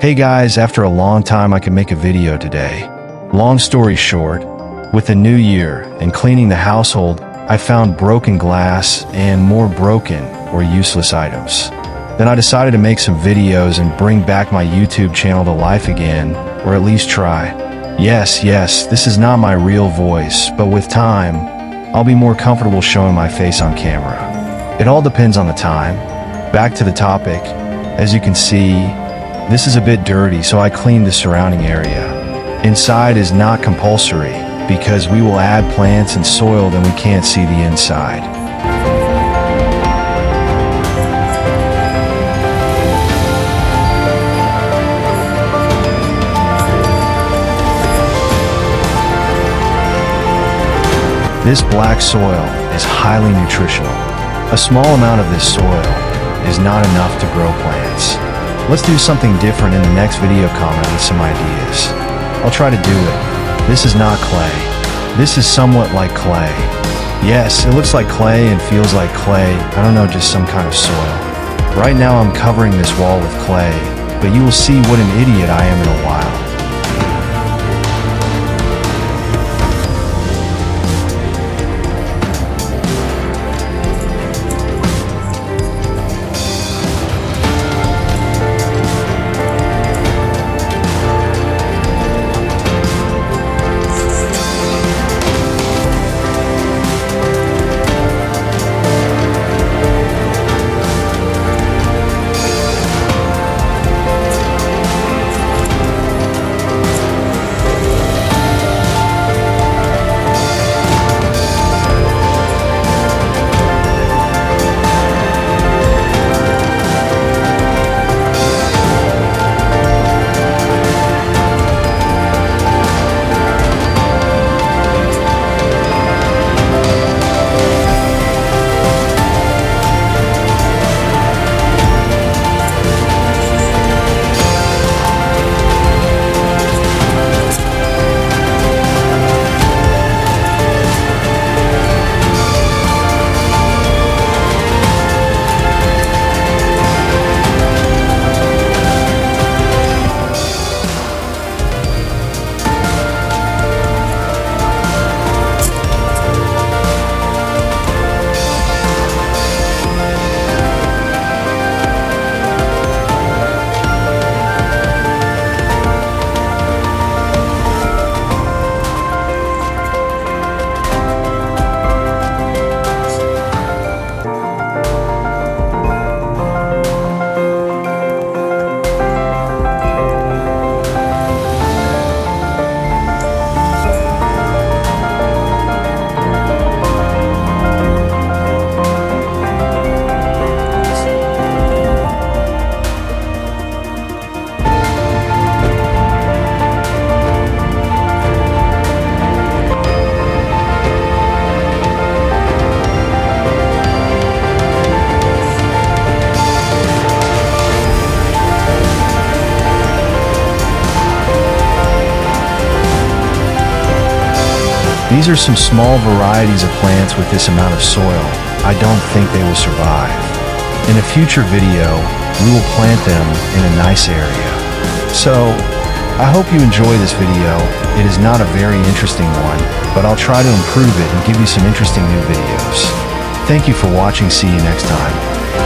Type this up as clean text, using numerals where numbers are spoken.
Hey guys, after a long time I can make a video today. Long story short, with the new year and cleaning the household, I found broken glass and more broken or useless items. Then I decided to make some videos and bring back my YouTube channel to life again, or at least try. Yes, this is not my real voice, but with time, I'll be more comfortable showing my face on camera. It all depends on the time. Back to the topic. As you can see, this is a bit dirty, so I cleaned the surrounding area. Inside is not compulsory, because we will add plants and soil, then we can't see the inside. This black soil is highly nutritional. A small amount of this soil is not enough to grow plants. Let's do something different in the next video. Comment with some ideas. I'll try to do it. This is not clay. This is somewhat like clay. Yes, it looks like clay and feels like clay. I don't know, just some kind of soil. Right now I'm covering this wall with clay, but you will see what an idiot I am in a while. These are some small varieties of plants with this amount of soil. I don't think they will survive. In a future video, we will plant them in a nice area. So, I hope you enjoy this video. It is not a very interesting one, but I'll try to improve it and give you some interesting new videos. Thank you for watching. See you next time.